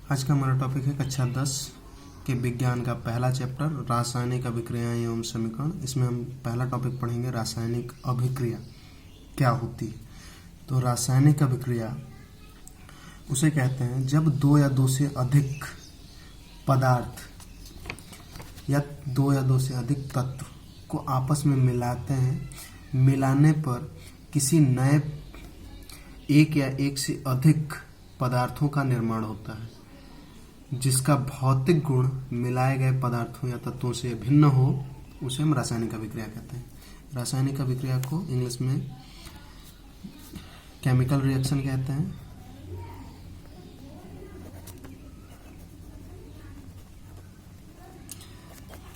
आज का हमारा टॉपिक है कक्षा 10 के विज्ञान का पहला चैप्टर रासायनिक अभिक्रियाएं एवं समीकरण। इसमें हम पहला टॉपिक पढ़ेंगे रासायनिक अभिक्रिया क्या होती है। तो रासायनिक अभिक्रिया उसे कहते हैं जब दो या दो से अधिक पदार्थ या दो या दो से अधिक तत्व को आपस में मिलाते हैं, मिलाने पर किसी नए एक या एक से अधिक पदार्थों का निर्माण होता है जिसका भौतिक गुण मिलाए गए पदार्थों या तत्वों से भिन्न हो, उसे हम रासायनिक अभिक्रिया कहते हैं। रासायनिक अभिक्रिया को इंग्लिश में केमिकल रिएक्शन कहते हैं।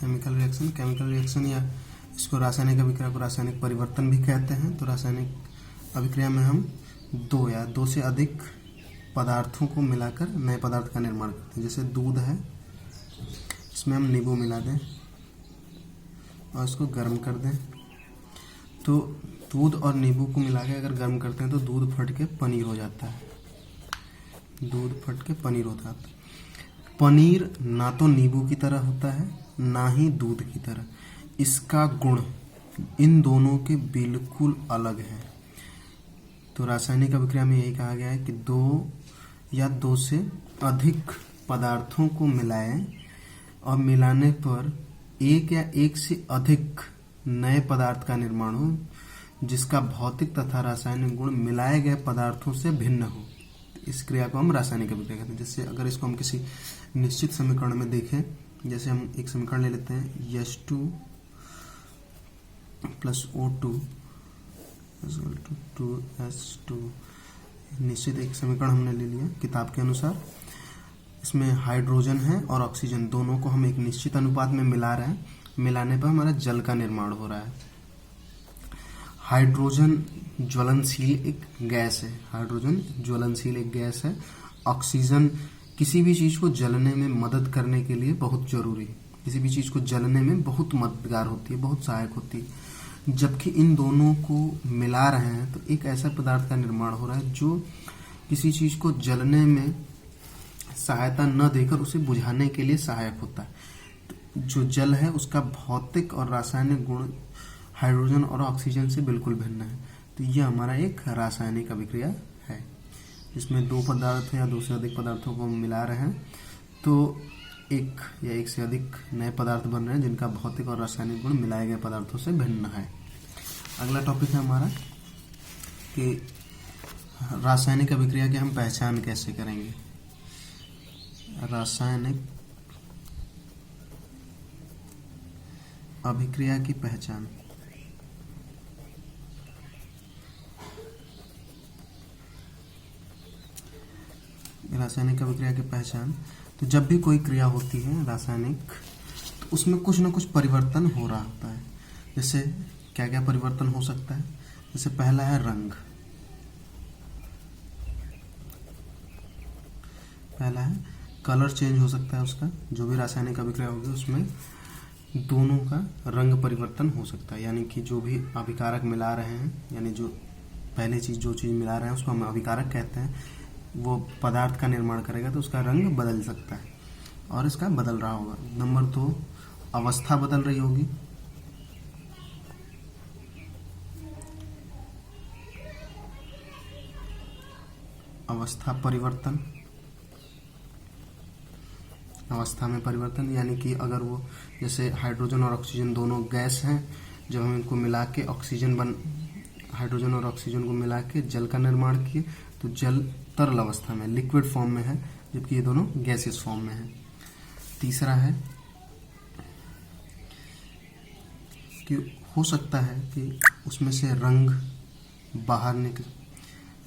केमिकल रिएक्शन या इसको रासायनिक अभिक्रिया को रासायनिक परिवर्तन भी कहते हैं। तो रासायनिक अभिक्रिया में हम दो या दो से अधिक पदार्थों को मिलाकर नए पदार्थ का निर्माण करते हैं। जैसे दूध है, इसमें हम नींबू मिला दें और इसको गर्म कर दें, तो दूध और नींबू को मिला के अगर गर्म करते हैं तो दूध फट के पनीर हो जाता है। पनीर ना तो नींबू की तरह होता है ना ही दूध की तरह। इसका गुण इन दोनों के बिल्कुल अलग है। तो रासायनिक अभिक्रिया में यही कहा गया है कि दो या दो से अधिक पदार्थों को मिलाएं और मिलाने पर एक या एक से अधिक नए पदार्थ का निर्माण हो जिसका भौतिक तथा रासायनिक गुण मिलाए गए पदार्थों से भिन्न हो। इस क्रिया को हम रासायनिक अभिक्रिया कहते हैं। जैसे अगर इसको हम किसी निश्चित समीकरण में देखें, जैसे हम एक समीकरण ले लेते हैं H2 प्लस O2 2S2। निश्चित एक समीकरण हमने ले लिया किताब के अनुसार। इसमें हाइड्रोजन है और ऑक्सीजन दोनों को हम एक निश्चित अनुपात में मिला रहे हैं। मिलाने पर हमारा जल का निर्माण हो रहा है। हाइड्रोजन ज्वलनशील एक गैस है। ऑक्सीजन किसी भी चीज को जलने में मदद करने के लिए बहुत जरूरी है। किसी भी चीज को जलने में बहुत मददगार होती है, बहुत सहायक होती है। जबकि इन दोनों को मिला रहे हैं तो एक ऐसा पदार्थ का निर्माण हो रहा है जो किसी चीज को जलने में सहायता न देकर उसे बुझाने के लिए सहायक होता है। तो जो जल है उसका भौतिक और रासायनिक गुण हाइड्रोजन और ऑक्सीजन से बिल्कुल भिन्न है। तो यह हमारा एक रासायनिक अभिक्रिया है। इसमें दो पदार्थ या दो से अधिक पदार्थों को हम मिला रहे हैं तो एक या एक से अधिक नए पदार्थ बन रहे हैं जिनका भौतिक और रासायनिक गुण मिलाए गए पदार्थों से भिन्न है। अगला टॉपिक है हमारा कि रासायनिक अभिक्रिया की हम पहचान कैसे करेंगे। रासायनिक अभिक्रिया की पहचान। रासायनिक अभिक्रिया की पहचान, तो जब भी कोई क्रिया होती है रासायनिक, तो उसमें कुछ ना कुछ परिवर्तन हो रहा होता है। जैसे क्या क्या परिवर्तन हो सकता है। जैसे पहला है रंग। पहला है कलर चेंज हो सकता है उसका। जो भी रासायनिक अभिक्रिया होगी उसमें दोनों का रंग परिवर्तन हो सकता है। यानी कि जो भी अभिकारक मिला रहे हैं, यानी जो पहले जो चीज मिला रहे हैं उसको हम अभिकारक कहते हैं, वो पदार्थ का निर्माण करेगा तो उसका रंग बदल सकता है और इसका बदल रहा होगा। नंबर 2, अवस्था बदल रही होगी। अवस्था परिवर्तन, अवस्था में परिवर्तन यानी कि अगर वो जैसे हाइड्रोजन और ऑक्सीजन दोनों गैस हैं, जब हम इनको मिला के हाइड्रोजन और ऑक्सीजन को मिला के जल का निर्माण किए तो जल तरल अवस्था में, लिक्विड फॉर्म में है, जबकि ये दोनों गैसियस फॉर्म में है। तीसरा है कि हो सकता है कि उसमें से रंग बाहर निकले,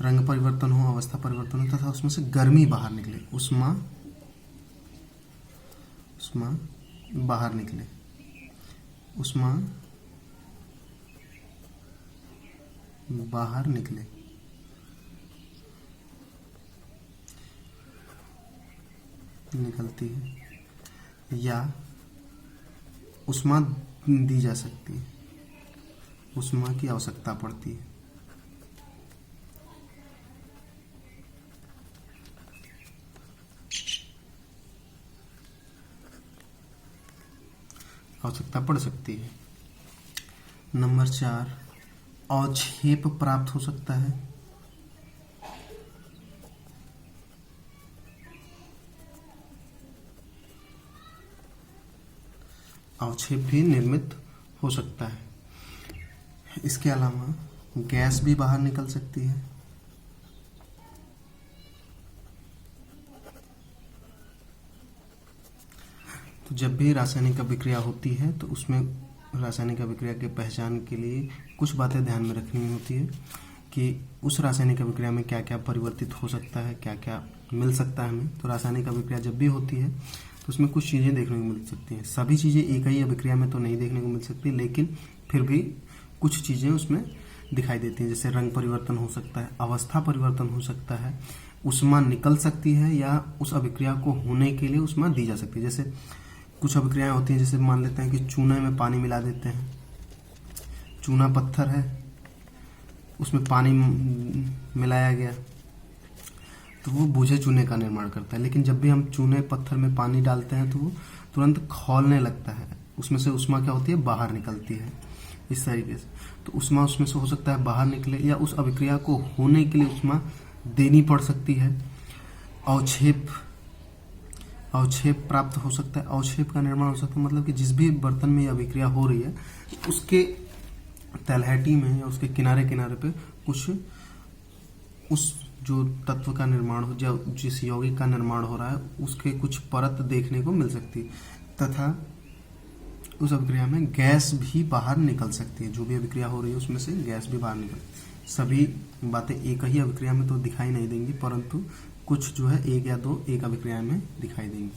रंग परिवर्तन हो, अवस्था परिवर्तन हो तथा उसमें से गर्मी बाहर निकले, उष्मा बाहर निकले, उष्मा बाहर निकलती है या उष्मा दी जा सकती है, उष्मा की आवश्यकता पड़ती है। आवश्यकता पड़ सकती है। नंबर 4, अवक्षेप प्राप्त हो सकता है। अवक्षेप भी निर्मित हो सकता है। इसके अलावा गैस भी बाहर निकल सकती है। तो जब भी रासायनिक अभिक्रिया होती है तो उसमें रासायनिक अभिक्रिया के पहचान के लिए कुछ बातें ध्यान में रखनी होती है कि उस रासायनिक अभिक्रिया में क्या क्या परिवर्तित हो सकता है, क्या क्या मिल सकता है हमें। तो रासायनिक अभिक्रिया जब भी होती है तो उसमें कुछ चीज़ें देखने को मिल सकती हैं। सभी चीज़ें एक ही अभिक्रिया में तो नहीं देखने को मिल सकती, लेकिन फिर भी कुछ चीज़ें उसमें दिखाई देती हैं। जैसे रंग परिवर्तन हो सकता है, अवस्था परिवर्तन हो सकता है, ऊष्मा निकल सकती है या उस अभिक्रिया को होने के लिए ऊष्मा दी जा सकती है। जैसे कुछ अभिक्रियाएं होती हैं, जैसे मान लेते हैं कि चूने में पानी मिला देते हैं। चूना पत्थर है, उसमें पानी मिलाया गया तो वो बूझे चूने का निर्माण करता है। लेकिन जब भी हम चूने पत्थर में पानी डालते हैं तो वो तुरंत खौलने लगता है, उसमें से ऊष्मा क्या होती है, बाहर निकलती है। इस तरीके से तो ऊष्मा उसमें से हो सकता है बाहर निकले, या उस अभिक्रिया को होने के लिए ऊष्मा देनी पड़ सकती है। अवक्षेप प्राप्त हो सकता है। अवक्षेप का निर्माण हो सकता है मतलब कि जिस भी बर्तन में ये अभिक्रिया हो रही है उसके तलहटी में या उसके किनारे किनारे पे कुछ उस जो तत्व का निर्माण हो, जो जिस यौगिक का निर्माण हो रहा है उसके कुछ परत देखने को मिल सकती है, तथा उस अभिक्रिया में गैस भी बाहर निकल सकती है। जो भी अभिक्रिया हो रही है उसमें से गैस भी बाहर निकल। सभी बातें एक ही अभिक्रिया में तो दिखाई नहीं देंगी, परंतु कुछ जो है एक या दो एक अभिक्रिया में दिखाई देंगी।